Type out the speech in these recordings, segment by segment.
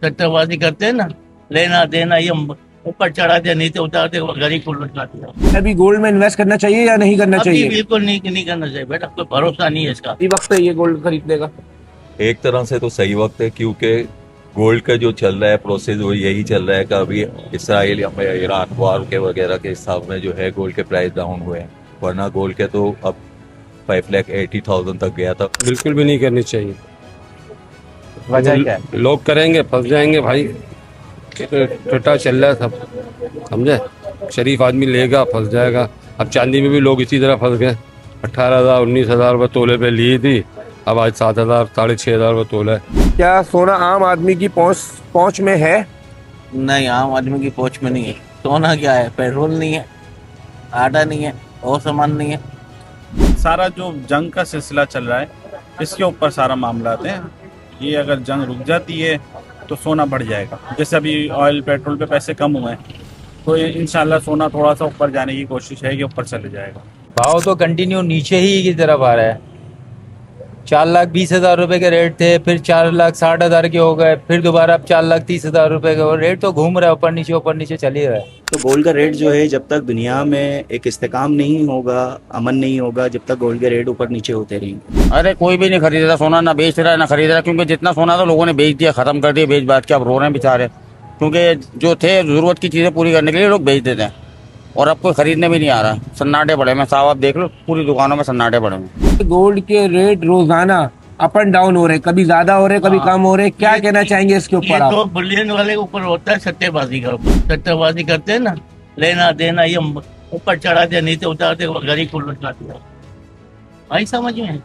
सट्टेबाजी करते हैं ना, लेना देना ये ऊपर चढ़ाते नीचे उतारते, वो गरीब को लुटाते हैं। अभी गोल्ड में इन्वेस्ट करना चाहिए या नहीं करना अभी चाहिए? बिल्कुल नहीं करना चाहिए बेटा, कोई भरोसा नहीं है इसका। ये वक्त है ये गोल्ड खरीदने का। एक तरह से तो सही वक्त है, क्योंकि गोल्ड का जो चल रहा है प्रोसेस वो यही चल रहा है कि अभी इसराइल या ईरान वार के वगैरह के हिसाब में जो है गोल्ड के प्राइस डाउन हुए हैं, वरना गोल्ड के तो अब 5,80,000 तक गया था। बिल्कुल भी नहीं करनी चाहिए। वजह क्या है? लोग करेंगे फंस जाएंगे भाई, टोटा चल रहा है सब, समझे। शरीफ आदमी लेगा फंस जाएगा। अब चांदी में भी लोग इसी तरह फंस गए। 18,000 19,000 रुपये तोले पे ली थी, अब आज 7,000 6,500 रुपये तोला है। क्या सोना आम आदमी की पहुंच में है? नहीं, आम आदमी की पहुंच में नहीं है। सोना क्या है, पेट्रोल नहीं है, आटा नहीं है, और सामान नहीं है। सारा जो जंग का सिलसिला चल रहा है इसके ऊपर सारा मामला आते हैं। ये अगर जंग रुक जाती है तो सोना बढ़ जाएगा। जैसे अभी ऑयल पेट्रोल पे पैसे कम हुए हैं तो इंशाल्लाह सोना थोड़ा सा ऊपर जाने की कोशिश है कि ऊपर चले जाएगा। भाव तो कंटिन्यू नीचे ही की तरफ आ रहा है। 4,20,000 रुपए के रेट थे, फिर 4,60,000 के हो गए, फिर दोबारा अब 4,30,000 रुपए के। और रेट तो घूम रहा है, ऊपर नीचे चल ही रहा है। तो गोल्ड का रेट जो है, जब तक दुनिया में एक इस्तेकाम नहीं होगा, अमन नहीं होगा, जब तक गोल्ड के रेट ऊपर नीचे होते रहेंगे। अरे कोई भी नहीं खरीद रहा सोना, ना बेच रहा है ना खरीद रहा है, क्योंकि जितना सोना था लोगों ने बेच दिया, खत्म कर दिया बेच बात के। अब रो रहे हैं बेचारे, क्योंकि जो थे जरूरत की चीजें पूरी करने के लिए लोग बेच देते हैं, और अब कोई खरीदने भी नहीं आ रहा। सन्नाटे पड़े में साहब, आप देख लो पूरी दुकानों में सन्नाटे पड़े में। गोल्ड के रेट रोजाना अप एंड डाउन हो रहे, कभी ज्यादा हो रहे, कभी कम हो रहे। क्या कहना चाहेंगे इसके ये ऊपर आप? तो बुलियन वाले के ऊपर होता है, सट्टेबाजी का ऊपर। सट्टेबाजी करते हैं ना, लेना देना ये ऊपर चढ़ाते नीचे उतारते, वो गरीब को लुटाते हैं। भाई समझ में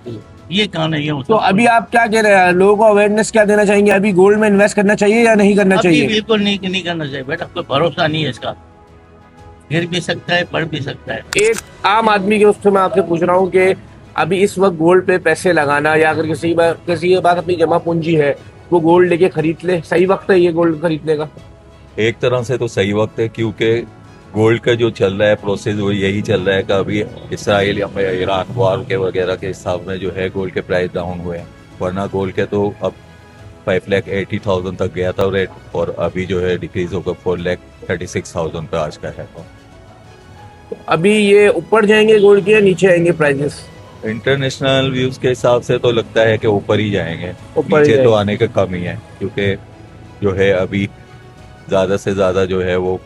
ये कहां है ये। तो अभी आप क्या कह रहे हैं, लोगों को अवेयरनेस क्या देना चाहेंगे? अभी गोल्ड में इन्वेस्ट करना चाहिए या नहीं करना अभी चाहिए? बिल्कुल नहीं करना चाहिए बेटा, कोई भरोसा नहीं है इसका। गिर भी सकता है, पड़ भी सकता है। एक आम आदमी के उससे मैं आपसे पूछ रहा हूँ कि अभी इस वक्त गोल्ड पे पैसे लगाना, या अगर किसी के पास अपनी जमा पूंजी है वो गोल्ड लेके खरीद ले, सही वक्त है ये गोल्ड खरीदने का? एक तरह से तो सही वक्त है, क्योंकि गोल्ड का जो चल रहा है प्रोसेस वो यही चल रहा है कि अभी इसराइल या ईरान वार के वगैरह के हिसाब में जो है गोल्ड के प्राइस डाउन हुए हैं, वरना गोल्ड के तो अब 5,80,000 तक गया था रेट, और अभी जो है डिक्रीज होकर 4,36,000 पे आज का है। अभी ये ऊपर जाएंगे गोल्ड के या नीचे आएंगे प्राइसेस? इंटरनेशनल व्यूज के हिसाब से तो लगता है कि ऊपर ही जाएंगे, ऊपर ही नीचे तो जाएंगे। आने का कम ही है, क्योंकि जो है अभी ज्यादा से ज्यादा जो है वो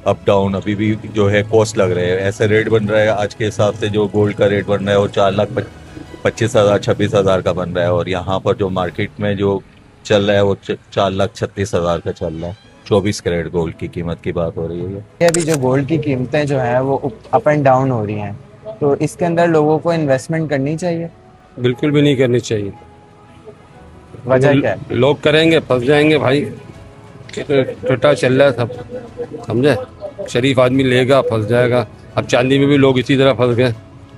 अप डाउन अभी भी जो है कॉस्ट लग रहे हैं। ऐसे रेट बन रहा है आज के हिसाब से, जो गोल्ड का रेट बन रहा है वो 4,25,000 26,000 का बन रहा है, और यहाँ पर जो मार्केट में जो चल रहा है वो 4,36,000 का चल रहा है। 24 कैरेट गोल्ड की कीमत की बात हो रही है। ये अभी जो गोल्ड की कीमतें जो हैं वो अप एंड डाउन हो रही हैं, तो इसके अंदर लोगों को इन्वेस्टमेंट करनी चाहिए। बिल्कुल भी नहीं करनी चाहिए। वजह क्या है? लोग करेंगे फंस जाएंगे भाई, टोटा चल रहा है सब, समझे। शरीफ आदमी लेगा फंस जाएगा। अब चांदी में भी लोग इसी तरह फंस गए।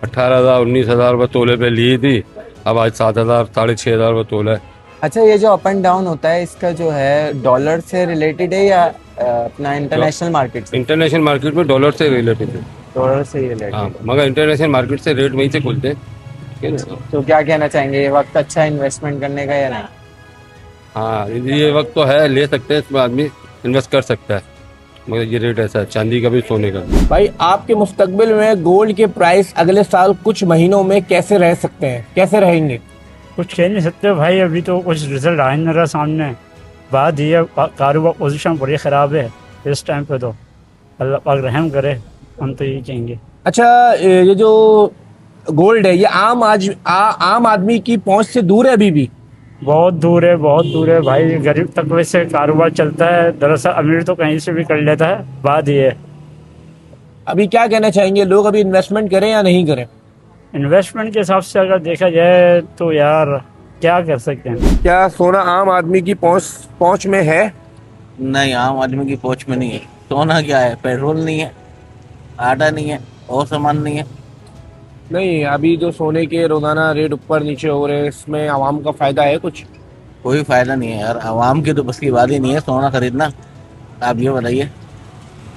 18,000 19,000 रुपये तोले पे ली थी, अब आज 7,000 6,500 रुपये तोला है। अच्छा, ये जो अप एंड डाउन होता है इसका जो है डॉलर से रिलेटेड है या अपना इंटरनेशनल मार्केट से? इंटरनेशनल मार्केट में डॉलर से रिलेटेड है। डॉलर से ही रिलेटेड। हाँ, मगर इंटरनेशनल मार्केट से रेट वहीं से खुलते हैं, ठीक है ना। तो क्या कहना चाहेंगे, ये वक्त अच्छा इन्वेस्टमेंट करने का या नहीं? हाँ, ये वक्त तो है, ले सकते हैं, इसमें आदमी इन्वेस्ट कर सकता है, मगर ये रेट ऐसा है चांदी का भी सोने का भी। भाई आपके मुस्तकबिल में गोल्ड के प्राइस अगले साल कुछ महीनों में कैसे रह सकते हैं, कैसे रहेंगे? कुछ कह नहीं सकते भाई, अभी तो कुछ रिजल्ट आ नहीं रहा सामने। बात ये कारोबार पोजीशन बड़ी ख़राब है इस टाइम पे, तो अल्लाह पाक रहम करे, हम तो यही कहेंगे। अच्छा, ये जो गोल्ड है ये आम आदमी की पहुंच से दूर है अभी भी? बहुत दूर है, बहुत दूर है भाई। गरीब तबके से कारोबार चलता है, दरअसल अमीर तो कहीं से भी कर लेता है। बात ये है। अभी क्या कहना चाहेंगे, लोग अभी इन्वेस्टमेंट करें या नहीं करें? इन्वेस्टमेंट के हिसाब से अगर देखा जाए तो यार क्या कर सकते हैं। क्या सोना आम आदमी की पहुंच में है? नहीं, आम आदमी की पहुंच में नहीं है। सोना क्या है, पेट्रोल नहीं है, आटा नहीं है, और सामान नहीं है। नहीं, अभी जो सोने के रोजाना रेट ऊपर नीचे हो रहे हैं, इसमें आवाम का फायदा है कुछ? कोई फायदा नहीं है यार, आवाम की तो बस की बात ही नहीं है सोना खरीदना। आप ये बताइए,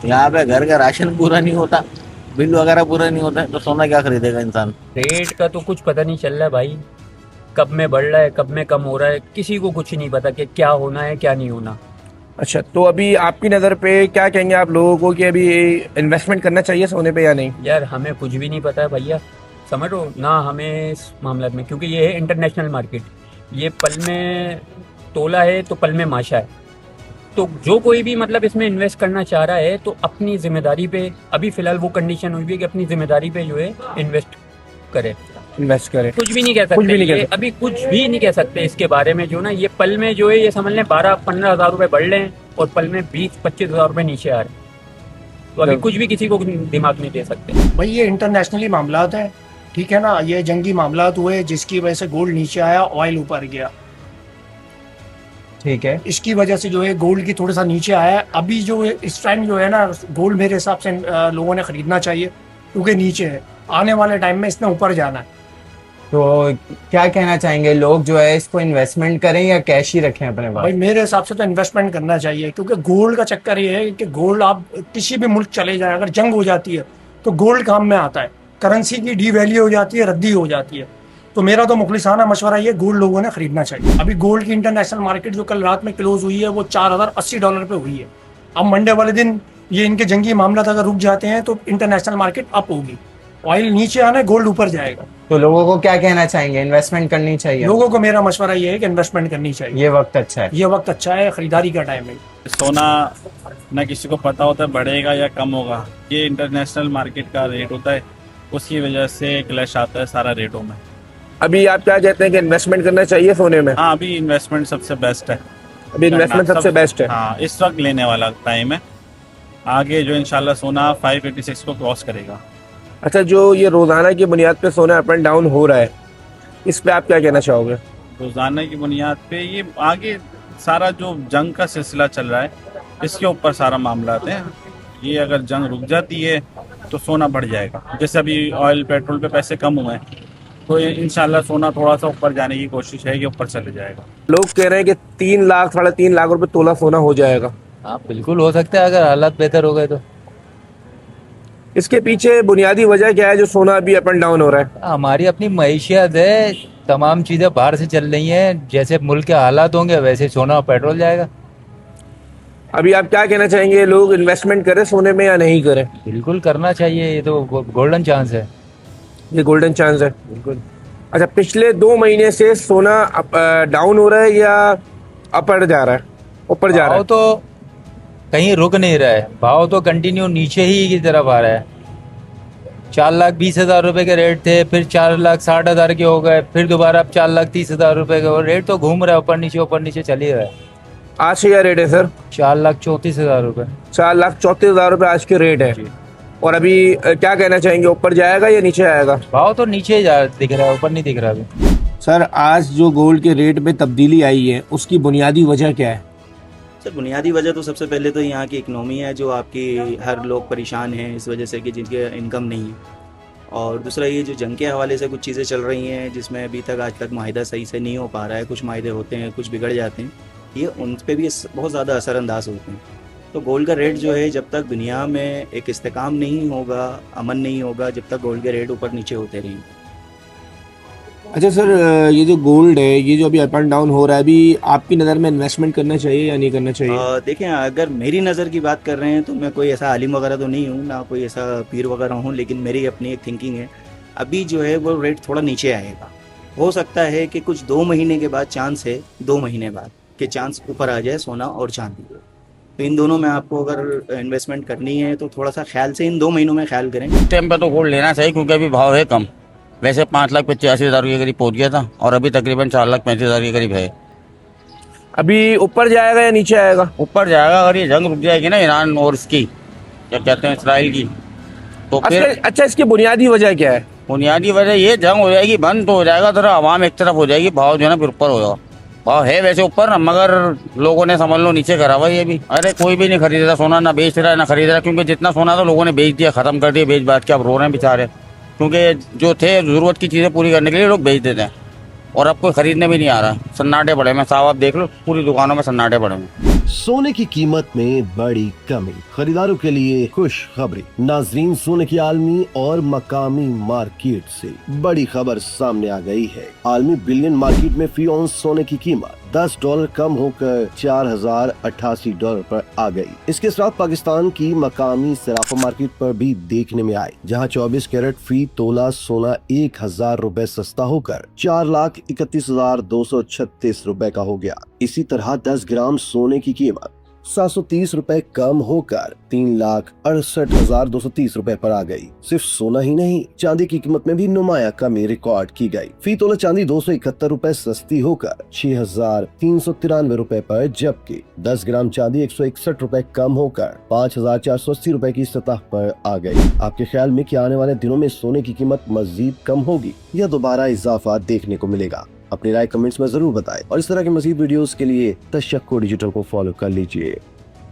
यहाँ पे घर का राशन पूरा नहीं होता, बिल वगैरह पूरा नहीं होता है, तो सोना क्या खरीदेगा इंसान। रेट का तो कुछ पता नहीं चल रहा है भाई, कब में बढ़ रहा है कब में कम हो रहा है, किसी को कुछ नहीं पता कि क्या होना है क्या नहीं होना। अच्छा, तो अभी आपकी नज़र पे क्या कहेंगे आप लोगों को कि अभी इन्वेस्टमेंट करना चाहिए सोने पे या नहीं? यार हमें कुछ भी नहीं पता है भैया, समझो ना हमें इस मामले में, क्योंकि ये है इंटरनेशनल मार्केट। ये पल में तोला है तो पल में माशा है। तो जो कोई भी मतलब इसमें इन्वेस्ट करना चाह रहा है तो अपनी जिम्मेदारी पे, अभी फिलहाल वो कंडीशन हुई है कि अपनी जिम्मेदारी पे जो है इन्वेस्ट करे। इन्वेस्ट करें। कुछ भी नहीं कह सकते, कुछ भी नहीं कह ये सकते। अभी कुछ भी नहीं कह सकते इसके बारे में। जो ना ये पल में जो है ये समझ लें 12-15 हज़ार रुपये बढ़ रहे हैं और पल में 20-25 हज़ार रुपये नीचे आ रहे हैं। तो अभी कुछ भी किसी को दिमाग नहीं दे सकते। भाई ये इंटरनेशनली मामलात है, ठीक है ना। ये जंगी मामलात हुए जिसकी वजह से गोल्ड नीचे आया, ऑयल ऊपर गया, ठीक है। इसकी वजह से जो है गोल्ड की थोड़ा सा नीचे आया है। अभी जो है इस टाइम जो है ना गोल्ड मेरे हिसाब से लोगों ने खरीदना चाहिए क्योंकि नीचे है। आने वाले टाइम में इसने ऊपर जाना है। तो क्या कहना चाहेंगे, लोग जो है इसको इन्वेस्टमेंट करें या कैश ही रखें अपने पास? भाई मेरे हिसाब से तो इन्वेस्टमेंट करना चाहिए, क्योंकि गोल्ड का चक्कर ये है कि गोल्ड आप किसी भी मुल्क चले जाए, अगर जंग हो जाती है तो गोल्ड काम में आता है। करेंसी की डीवैल्यू हो जाती है, रद्दी हो जाती है। तो मेरा तो मुखलिसाना मशवरा ये, गोल्ड लोगों ने खरीदना चाहिए। अभी गोल्ड की इंटरनेशनल मार्केट जो कल रात में क्लोज हुई है वो $4080 पे हुई है। अब मंडे वाले दिन ये इनके जंगी मामला अगर रुक जाते हैं तो इंटरनेशनल मार्केट अप होगी। ऑयल नीचे आना है, गोल्ड ऊपर जाएगा। तो लोगों को क्या कहना चाहेंगे, इन्वेस्टमेंट करनी चाहिए? लोगों को मेरा मशवरा ये है कि इन्वेस्टमेंट करनी चाहिए। ये वक्त अच्छा है, ये वक्त अच्छा है, खरीदारी का टाइम है। सोना न किसी को पता होता है बढ़ेगा या कम होगा। ये इंटरनेशनल मार्केट का रेट होता है, उसकी वजह से क्लैश आता है सारा रेटों में। अभी आप क्या कहते हैं कि इन्वेस्टमेंट करना चाहिए सोने में? हाँ, अभी इन्वेस्टमेंट सबसे बेस्ट है। अभी इन्वेस्टमेंट सबसे बेस्ट है। हाँ, इस वक्त लेने वाला टाइम है। आगे जो इंशाल्लाह सोना 586 को क्रॉस करेगा। अच्छा, जो ये रोजाना की बुनियाद पे सोना अप एंड डाउन हो रहा है, इस पे आप क्या कहना चाहोगे? रोजाना की बुनियाद पे ये आगे सारा जो जंग का सिलसिला चल रहा है इसके ऊपर सारा मामला आते हैं। ये अगर जंग रुक जाती है तो सोना बढ़ जाएगा। जैसे अभी ऑयल पेट्रोल पे पैसे कम हुए हैं तो इंशाल्लाह सोना थोड़ा सा ऊपर जाने की कोशिश है कि ऊपर चले जाएगा। लोग कह रहे हैं कि 3 लाख 3.5 लाख रुपए तोला सोना हो जाएगा। हाँ बिल्कुल हो सकता है अगर हालात बेहतर हो गए तो। इसके पीछे बुनियादी वजह क्या है जो सोना अभी अप एंड डाउन हो रहा है? हमारी अपनी मईशियत है, तमाम चीज़ें बाहर से चल रही हैं। जैसे मुल्क के हालात होंगे वैसे सोना और पेट्रोल जाएगा। अभी आप क्या कहना चाहेंगे, लोग इन्वेस्टमेंट करें सोने में या नहीं करें? बिल्कुल करना चाहिए, ये तो गोल्डन चांस है। ये गोल्डन चांस है, बिल्कुल। अच्छा, पिछले 2 महीने से सोना डाउन हो रहा है या अपर जा रहा है, ऊपर जा रहा भाव है? तो कहीं रुक नहीं रहा है, भाव तो कंटिन्यू नीचे ही की तरफ आ रहा है। 4,20,000 रुपए के रेट थे, फिर 4,60,000 के हो गए, फिर दोबारा अब 4,30,000 रुपए के। और रेट तो घूम रहा है, ऊपर नीचे चल ही रहा है। आज से क्या रेट है सर? 4,34,000 रुपए। 4,34,000 रुपए आज के रेट है। और अभी क्या कहना चाहेंगे, ऊपर जाएगा या नीचे आएगा? भाव तो नीचे ही दिख रहा है, ऊपर नहीं दिख रहा अभी। सर, आज जो गोल्ड के रेट में तब्दीली आई है उसकी बुनियादी वजह क्या है? सर, बुनियादी वजह तो सबसे पहले तो यहाँ की इकनॉमी है, जो आपकी हर लोग परेशान हैं इस वजह से कि जिनके इनकम नहीं है। और दूसरा ये जो जंग के हवाले से कुछ चीज़ें चल रही हैं जिसमें अभी तक आज तक माहिदा सही से नहीं हो पा रहा है। कुछ माहिदे होते हैं, कुछ बिगड़ जाते हैं, ये उन पर भी बहुत ज़्यादा असरअंदाज होते हैं। तो गोल्ड का रेट जो है जब तक दुनिया में एक इस्तेकाम नहीं होगा, अमन नहीं होगा, जब तक गोल्ड के रेट ऊपर नीचे होते रहेंगे। अच्छा सर, ये जो गोल्ड है, ये जो अभी अप एंड डाउन हो रहा है, अभी आपकी नज़र में इन्वेस्टमेंट करना चाहिए या नहीं करना चाहिए? देखें, अगर मेरी नज़र की बात कर रहे हैं तो मैं कोई ऐसा आलिम वगैरह तो नहीं हूँ, ना कोई ऐसा पीर वगैरह हूँ, लेकिन मेरी अपनी एक थिंकिंग है। अभी जो है वो रेट थोड़ा नीचे आएगा। हो सकता है कि कुछ 2 महीने के बाद चांस है, 2 महीने बाद के चांस ऊपर आ जाए सोना और चांदी। तो इन दोनों में आपको अगर इन्वेस्टमेंट करनी है तो थोड़ा सा ख्याल से इन 2 महीनों में ख्याल करें। इस टाइम पे तो गोल्ड लेना चाहिए क्योंकि अभी भाव है कम। वैसे 5,85,000 के करीब पहुंच गया था और अभी तकरीबन 4,35,000 के करीब है। अभी ऊपर जाएगा या नीचे आएगा? ऊपर जाएगा अगर ये जंग रुक जाएगी ना ईरान और इसकी, क्या कहते हैं, इसराइल की, तो फिर। अच्छा, इसकी बुनियादी वजह क्या है? बुनियादी वजह ये, जंग हो जाएगी बंद तो हो जाएगा, थोड़ा आवाम एक तरफ हो जाएगी, भाव जो है ना फिर ऊपर होगा। भाव है वैसे ऊपर, मगर लोगों ने समझ लो नीचे करा हुआ ये भी। अरे कोई भी नहीं खरीद रहा सोना, ना बेच रहा है ना खरीद रहा है, क्योंकि जितना सोना था लोगों ने बेच दिया, खत्म कर दिया बेच बात के। अब रो रहे हैं बेचारे, क्योंकि जो थे ज़रूरत की चीज़ें पूरी करने के लिए लोग बेच देते हैं और अब कोई खरीदने भी नहीं आ रहा। सन्नाटे पड़े में साहब, आप देख लो पूरी दुकानों में सन्नाटे पड़े में। सोने की कीमत में बड़ी कमी, खरीदारों के लिए खुश खबरी। नाजरीन, सोने की आलमी और मकामी मार्केट से बड़ी खबर सामने आ गई है। आलमी बिलियन मार्केट में फी औंस सोने की कीमत $10 कम होकर $4088 पर आ गई। इसके साथ पाकिस्तान की मकामी सराफा मार्केट पर भी देखने में आई, जहां 24 कैरेट फी तोला सोना 1000 रुपए सस्ता होकर 4,31,236 रुपए का हो गया। इसी तरह 10 ग्राम सोने की कीमत 730 रुपए कम होकर 3,68,230 रुपए पर आ गई। सिर्फ सोना ही नहीं, चांदी की कीमत में भी नुमाया कमी रिकॉर्ड की गई। फी तोला चांदी 271 रुपए सस्ती होकर 6,393 रुपए पर, जबकि 10 ग्राम चांदी 161 रुपए कम होकर 5,480 रुपए की सतह पर आ गई। आपके ख्याल में क्या आने वाले दिनों में सोने की कीमत मजीद कम होगी या दोबारा इजाफा देखने को मिलेगा? अपनी राय कमेंट्स में जरूर बताएं और इस तरह के मजीद वीडियोस के लिए तशक्कुर डिजिटल को फॉलो कर लीजिए।